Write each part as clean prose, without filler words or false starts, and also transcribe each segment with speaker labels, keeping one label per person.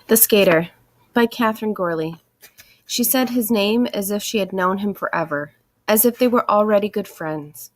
Speaker 1: The Skater by Catherine Gourley. She said his name as if she had known him forever, as if they were already good friends.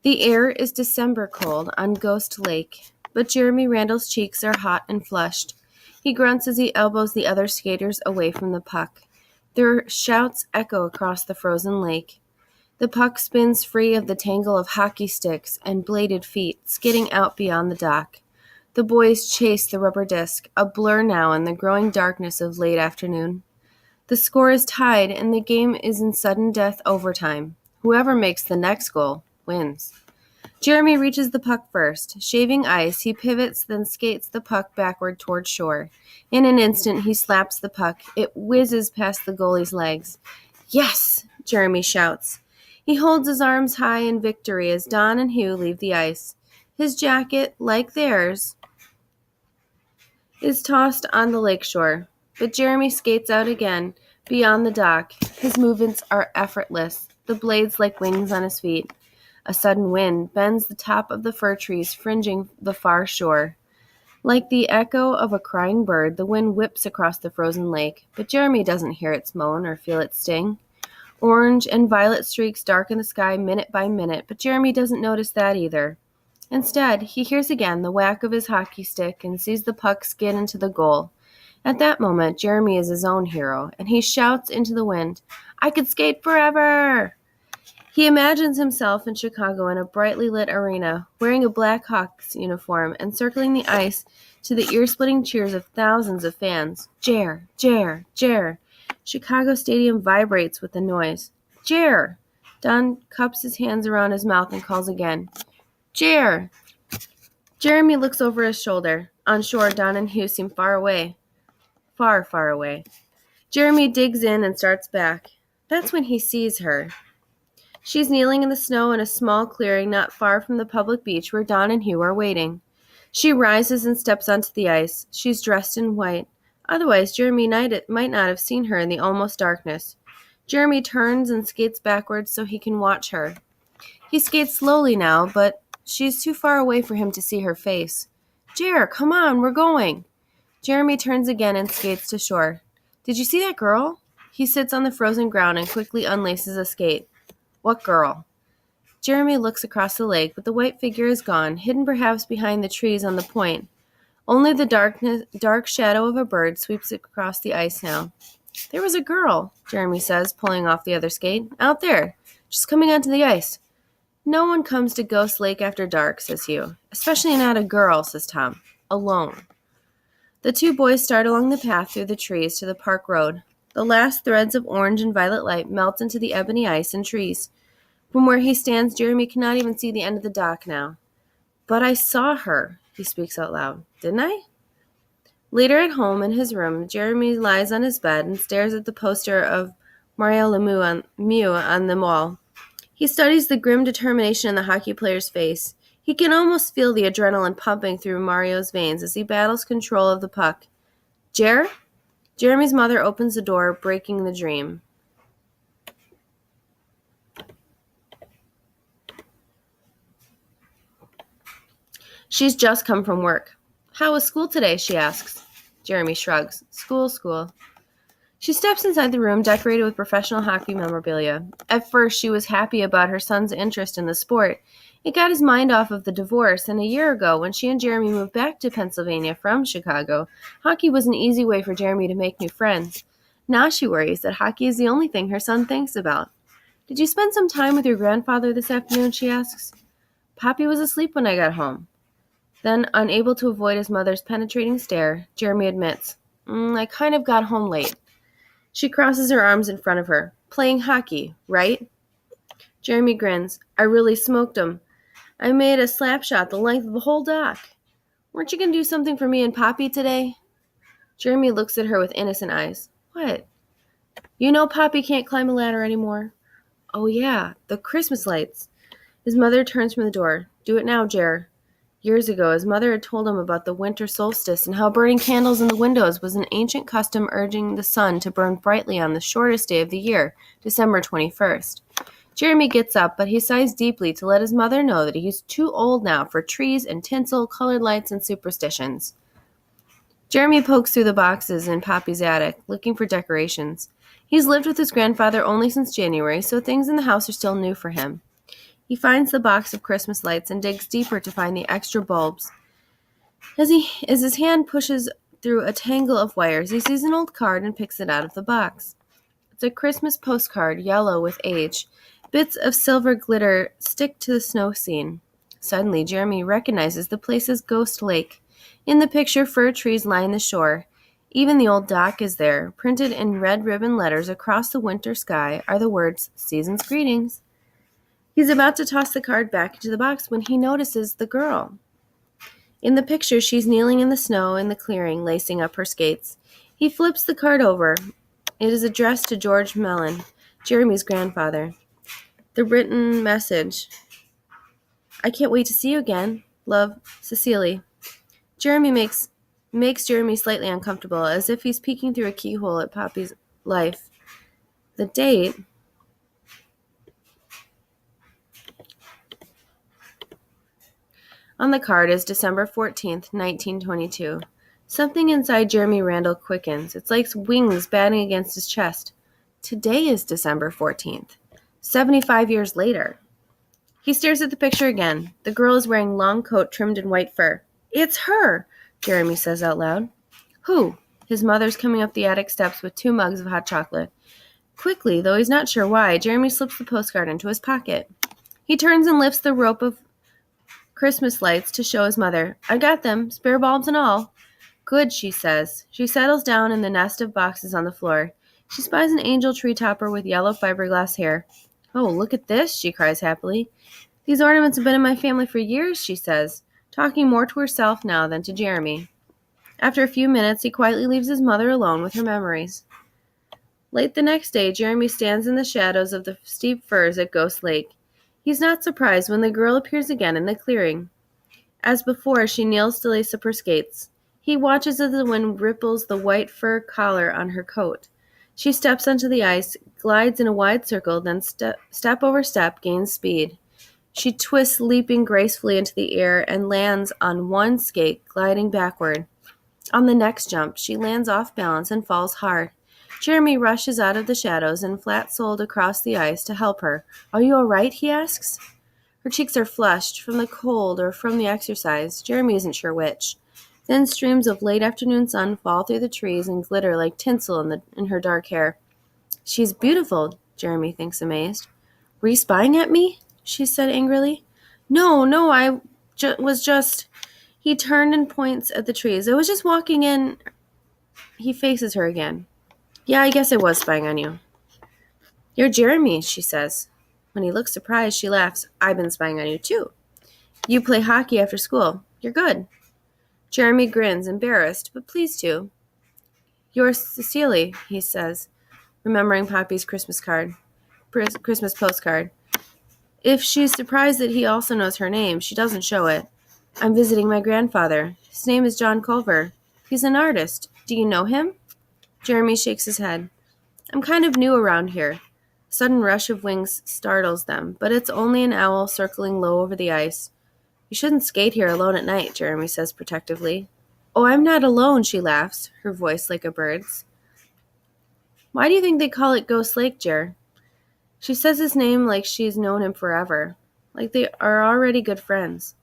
Speaker 1: The air is December cold on Ghost Lake, but Jeremy Randall's cheeks are hot and flushed. He grunts as he elbows the other skaters away from the puck. Their shouts echo across the frozen lake. The puck spins free of the tangle of hockey sticks and bladed feet, skidding out beyond the dock. The boys chase the rubber disc, a blur now in the growing darkness of late afternoon. The score is tied, and the game is in sudden death overtime. Whoever makes the next goal wins. Jeremy reaches the puck first. Shaving ice, he pivots, then skates the puck backward toward shore. In an instant, he slaps the puck. It whizzes past the goalie's legs. Yes! Jeremy shouts. He holds his arms high in victory as Don and Hugh leave the ice. His jacket, like theirs, is tossed on the lakeshore, but Jeremy skates out again, beyond the dock. His movements are effortless, the blades like wings on his feet. A sudden wind bends the top of the fir trees fringing the far shore. Like the echo of a crying bird, the wind whips across the frozen lake, but Jeremy doesn't hear its moan or feel its sting. Orange and violet streaks darken the sky minute by minute, but Jeremy doesn't notice that either. Instead, he hears again the whack of his hockey stick and sees the puck skid into the goal. At that moment, Jeremy is his own hero, and he shouts into the wind, "I could skate forever!" He imagines himself in Chicago in a brightly lit arena, wearing a Blackhawks uniform and circling the ice to the ear-splitting cheers of thousands of fans. Jer, Jer, Jer. Chicago Stadium vibrates with the noise. Jer! Don cups his hands around his mouth and calls again. Jer! Jeremy looks over his shoulder. On shore, Don and Hugh seem far away. Far, far away. Jeremy digs in and starts back. That's when he sees her. She's kneeling in the snow in a small clearing not far from the public beach where Don and Hugh are waiting. She rises and steps onto the ice. She's dressed in white. Otherwise, Jeremy might not have seen her in the almost darkness. Jeremy turns and skates backwards so he can watch her. He skates slowly now, but she's too far away for him to see her face. Jer, come on, we're going. Jeremy turns again and skates to shore. Did you see that girl? He sits on the frozen ground and quickly unlaces a skate. What girl? Jeremy looks across the lake, but the white figure is gone, hidden perhaps behind the trees on the point. Only the dark shadow of a bird sweeps across the ice now. There was a girl, Jeremy says, pulling off the other skate. Out there, just coming onto the ice. No one comes to Ghost Lake after dark, says Hugh. Especially not a girl, says Tom. Alone. The two boys start along the path through the trees to the park road. The last threads of orange and violet light melt into the ebony ice and trees. From where he stands, Jeremy cannot even see the end of the dock now. But I saw her, he speaks out loud. Didn't I? Later at home in his room, Jeremy lies on his bed and stares at the poster of Mario Lemieux on the wall. He studies the grim determination in the hockey player's face. He can almost feel the adrenaline pumping through Mario's veins as he battles control of the puck. Jer? Jeremy's mother opens the door, breaking the dream. She's just come from work. How was school today, she asks. Jeremy shrugs. School. She steps inside the room decorated with professional hockey memorabilia. At first, she was happy about her son's interest in the sport. It got his mind off of the divorce, and a year ago, when she and Jeremy moved back to Pennsylvania from Chicago, hockey was an easy way for Jeremy to make new friends. Now she worries that hockey is the only thing her son thinks about. Did you spend some time with your grandfather this afternoon, she asks. Poppy was asleep when I got home. Then, unable to avoid his mother's penetrating stare, Jeremy admits, I kind of got home late. She crosses her arms in front of her. Playing hockey, right? Jeremy grins. I really smoked him. I made a slap shot the length of the whole dock. Weren't you going to do something for me and Poppy today? Jeremy looks at her with innocent eyes. What? You know Poppy can't climb a ladder anymore? Oh yeah, the Christmas lights. His mother turns from the door. Do it now, Jer. Years ago, his mother had told him about the winter solstice and how burning candles in the windows was an ancient custom urging the sun to burn brightly on the shortest day of the year, December 21st. Jeremy gets up, but he sighs deeply to let his mother know that he's too old now for trees and tinsel, colored lights, and superstitions. Jeremy pokes through the boxes in Poppy's attic, looking for decorations. He's lived with his grandfather only since January, so things in the house are still new for him. He finds the box of Christmas lights and digs deeper to find the extra bulbs. As his hand pushes through a tangle of wires, he sees an old card and picks it out of the box. It's a Christmas postcard, yellow with age. Bits of silver glitter stick to the snow scene. Suddenly, Jeremy recognizes the place as Ghost Lake. In the picture, fir trees line the shore. Even the old dock is there. Printed in red ribbon letters across the winter sky are the words, "Season's Greetings." He's about to toss the card back into the box when he notices the girl. In the picture, she's kneeling in the snow in the clearing, lacing up her skates. He flips the card over. It is addressed to George Mellon, Jeremy's grandfather. The written message: "I can't wait to see you again. Love, Cecily." Jeremy makes Jeremy slightly uncomfortable, as if he's peeking through a keyhole at Poppy's life. The date on the card is December 14th, 1922. Something inside Jeremy Randall quickens. It's like wings batting against his chest. Today is December 14th, 75 years later. He stares at the picture again. The girl is wearing a long coat trimmed in white fur. "It's her," Jeremy says out loud. "Who?" His mother's coming up the attic steps with 2 mugs of hot chocolate. Quickly, though he's not sure why, Jeremy slips the postcard into his pocket. He turns and lifts the rope of Christmas lights to show his mother. "I got them, spare bulbs and all." "Good," she says. She settles down in the nest of boxes on the floor. She spies an angel tree topper with yellow fiberglass hair. "Oh, look at this," she cries happily. "These ornaments have been in my family for years," she says, talking more to herself now than to Jeremy. After a few minutes, he quietly leaves his mother alone with her memories. Late the next day, Jeremy stands in the shadows of the steep firs at Ghost Lake. He's not surprised when the girl appears again in the clearing. As before, she kneels to lace up her skates. He watches as the wind ripples the white fur collar on her coat. She steps onto the ice, glides in a wide circle, then step over step gains speed. She twists, leaping gracefully into the air, and lands on one skate, gliding backward. On the next jump, she lands off balance and falls hard. Jeremy rushes out of the shadows and flat-soled across the ice to help her. "Are you all right?" he asks. Her cheeks are flushed, from the cold or from the exercise. Jeremy isn't sure which. Thin streams of late afternoon sun fall through the trees and glitter like tinsel in her dark hair. "She's beautiful," Jeremy thinks, amazed. "Were you spying at me?" she said angrily. No, I was just... He turned and points at the trees. "I was just walking in..." He faces her again. "Yeah, I guess I was spying on you." "You're Jeremy," she says. When he looks surprised, she laughs. "I've been spying on you, too. You play hockey after school. You're good." Jeremy grins, embarrassed, but pleased to. "You're Cecily," he says, remembering Poppy's Christmas postcard. If she's surprised that he also knows her name, she doesn't show it. "I'm visiting my grandfather. His name is John Culver. He's an artist. Do you know him?" Jeremy shakes his head. "I'm kind of new around here." A sudden rush of wings startles them, but it's only an owl circling low over the ice. "You shouldn't skate here alone at night," Jeremy says protectively. "Oh, I'm not alone," she laughs, her voice like a bird's. "Why do you think they call it Ghost Lake, Jer?" She says his name like she's known him forever, like they are already good friends.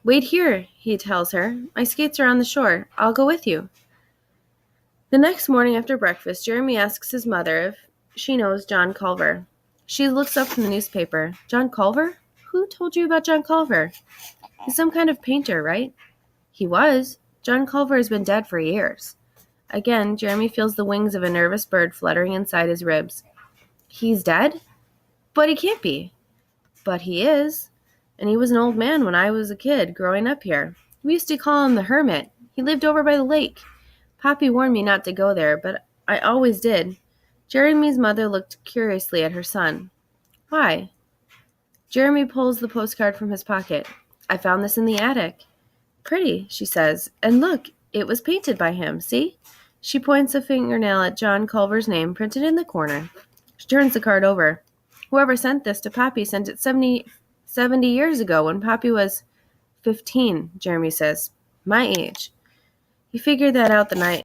Speaker 1: "Wait here," he tells her. "My skates are on the shore. I'll go with you." The next morning after breakfast, Jeremy asks his mother if she knows John Culver. She looks up from the newspaper. "John Culver? Who told you about John Culver?" "He's some kind of painter, right?" "He was. John Culver has been dead for years." Again, Jeremy feels the wings of a nervous bird fluttering inside his ribs. "He's dead? But he can't be." "But he is. And he was an old man when I was a kid, growing up here. We used to call him the Hermit. He lived over by the lake. Poppy warned me not to go there, but I always did." Jeremy's mother looked curiously at her son. "Why?" Jeremy pulls the postcard from his pocket. "I found this in the attic." "Pretty," she says. "And look, it was painted by him, see?" She points a fingernail at John Culver's name printed in the corner. She turns the card over. "Whoever sent this to Poppy sent it 70 years ago when Poppy was 15, Jeremy says. "My age." He figured that out the night